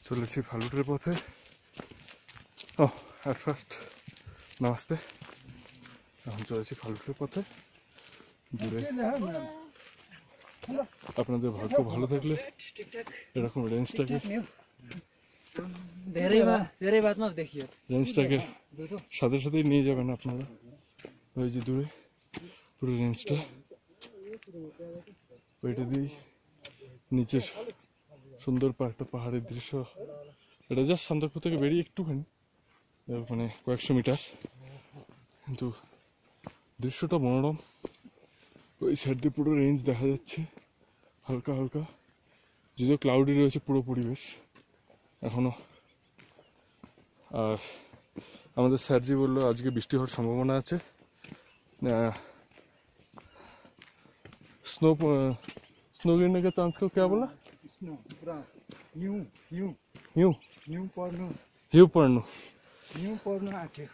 চলেছি ফালুটের পথে। ও at first namaste. এখন চলেছি ফালুটের পথে। দূরে আপনাদের ভাগ্য ভালো থাকলে এরকম রেঞ্জটাকে সাথে সাথেই নিয়ে যাবেন আপনারা। ওই যে দূরে পুরো রেঞ্জটা, ওইটা দিয়েই নিচের সুন্দর একটা পাহাড়ের দৃশ্য। এটা জাস্ট সান্দকপু থেকে বেরিয়ে একটুখানি, মানে কয়েকশো মিটার, কিন্তু দৃশ্যটা মনোরম। ওই সাইড দিয়ে পুরো রেঞ্জ দেখা যাচ্ছে হালকা হালকা, যদিও ক্লাউডি রয়েছে পুরো পরিবেশ এখনো। আর আমাদের স্যারজি বললো আজকে বৃষ্টি হওয়ার সম্ভাবনা আছে। स्नो गिरने के चांस को क्या बोला? स्नो पूरा न्यू न्यू न्यू न्यू पर्नु ह्यू पर्नु न्यू पर्नु आठ्यो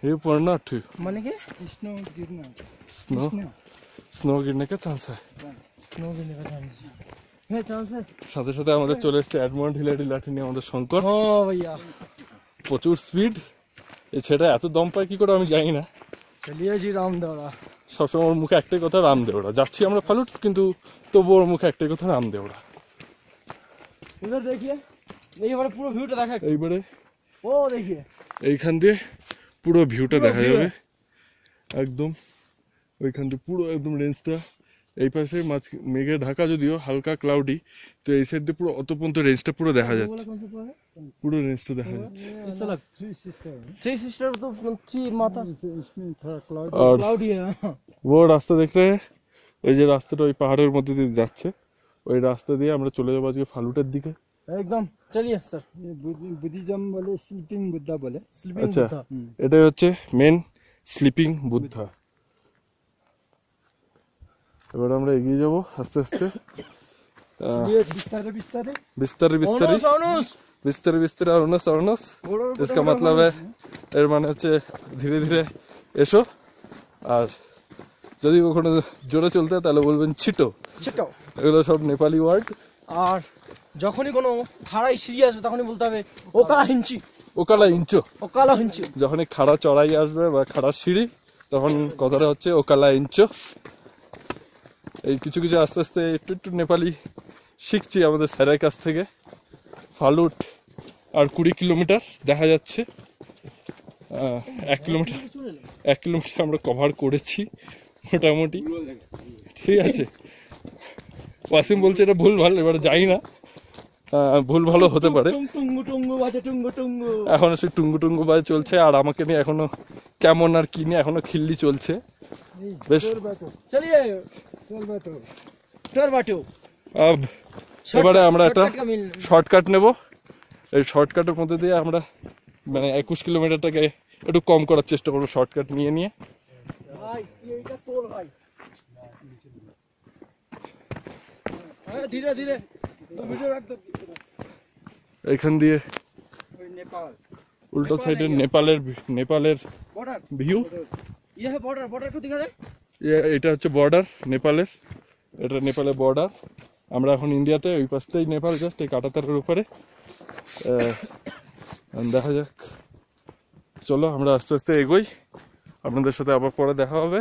ह्यू पर्नु आठ्यो माने के स्नो गिर्न स्नो स्नो गिरने के चांस है। स्नो गिर्ने का चांस है चांस है। সাথে সাথে আমাদের চলে এসেছে এডমন্ড হিলারি লাঠি নিয়ে আমাদের শঙ্কর। ও ভাইয়া প্রচুর স্পিড। এই ছেলেটা এত দম পায় কি করে আমি জানি না। চলিয়ে জি রামদেওড়া। সবসময় ওর মুখে একটাই কথা রামদেওড়া। যাচ্ছি আমরা ফালুট, কিন্তু তবু ওর মুখে একটাই কথা রামদেওড়া। इधर देखिए, এইবারে পুরো ভিউটা দেখা। এইবারে ও देखिए, এইখান দিয়ে পুরো ভিউটা দেখা যাবে একদম। ওইখান দিয়ে পুরো একদম রেঞ্জটা। এই পাশে মেঘে ঢাকা, যদিও হালকা ক্লাউডি, তো এই সাইড দিয়ে পুরো অত পর্যন্ত রেঞ্জটা পুরো দেখা যাচ্ছে। পুরো রেঞ্জটা দেখা যাচ্ছে। थ्री सिस्टर तो थ्री माता इसमें थोड़ा क्लाउडी है। ও রাস্তা দেখলে, ওই যে রাস্তাটা ওই পাহাড়ের মধ্যে দিয়ে যাচ্ছে, ওই রাস্তা দিয়ে আমরা চলে যাবো আজকে ফালুটের দিকে একদম। চলিয়ে স্যার, বুদ্ধিজম বলে স্লিপিং বুদ্ধা বলে। আচ্ছা, এটাই হচ্ছে মেন স্লিপিং বুদ্ধা। এবার আমরা এগিয়ে যাবো আস্তে আস্তে, বিস্তারে বিস্তারে বিস্তারে বিস্তারে বিস্তারে বিস্তারে অরুণস অরুণস। इसका मतलब है, এর মানে হচ্ছে ধীরে ধীরে এসো। আর যদি কখনো জোরে চলতে হয় তাহলে বলবেন ছিটো ছিটো। এগুলো সব নেপালি ওয়ার্ড। আর যখনই কোনো খাড়াই সিঁড়ি আসবে তখনই বলতে হবে ওকালা হিঞ্চি। ওকালা ইঞ্চো। ওকালা হিঞ্চি। যখনই খাড়া চড়াই আসবে বা খাড়া সিঁড়ি, তখন কথাটা হচ্ছে ওকালা ইঞ্চো। এই কিছু কিছু আস্তে আস্তে একটু একটু নেপালি শিখছি আমাদের স্যারের কাছ থেকে। ফালুট আর 20 কিলোমিটার দেখা যাচ্ছে। 1 কিলোমিটার আমরা কভার করেছি মোটামুটি। ঠিক আছে, ওয়াসিম বলছে এটা ভুল ভাল, এবার যাই না, ভুল ভালো হতে পারে। এখনো সে টুঙ্গু টুঙ্গু বাজে চলছে, আর আমাকে নিয়ে এখনো কেমন আর কি নিয়ে এখনো খিল্লি চলছে। বেশ, এবারে আমরা একটা শর্টকাট নেব। এই শর্টকাটের মধ্যে দিয়ে আমরা মানে 21 কিলোমিটারটাকে একটু কম করার চেষ্টা করবো শর্টকাট নিয়ে নিয়ে। ধীরে ধীরে এখান দিয়ে উল্টো সাইডে নেপালের ভিউ। এটা হচ্ছে বর্ডার নেপালের, এটা নেপালের বর্ডার। আমরা এখন ইন্ডিয়াতে, ওই পাশটাই নেপাল, জাস্ট এই কাঁটাতারের উপরে। দেখা যাক, চলো আমরা আস্তে আস্তে এগোই। আপনাদের সাথে আবার পরে দেখা হবে।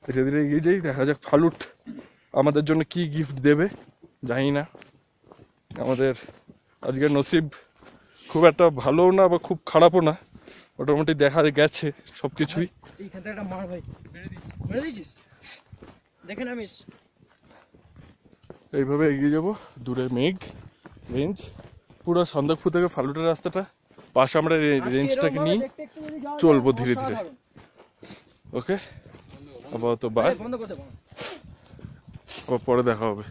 ধীরে ধীরে এগিয়ে যাই, দেখা যাক ফালুট আমাদের জন্য কি গিফট দেবে জানি না। আমাদের আজকের নসিব খুব একটা ভালোও না বা খুব খারাপও না, মোটামুটি দেখা গেছে সব কিছুই। এইভাবে এগিয়ে যাবো। দূরে মেঘ রেঞ্জ, পুরো সান্দকপু থেকে ফালুটের রাস্তাটা পাশে আমরা রেঞ্জটাকে নিয়ে চলবো ধীরে ধীরে। ওকে, আপাতত বাই, আবার পরে দেখা হবে।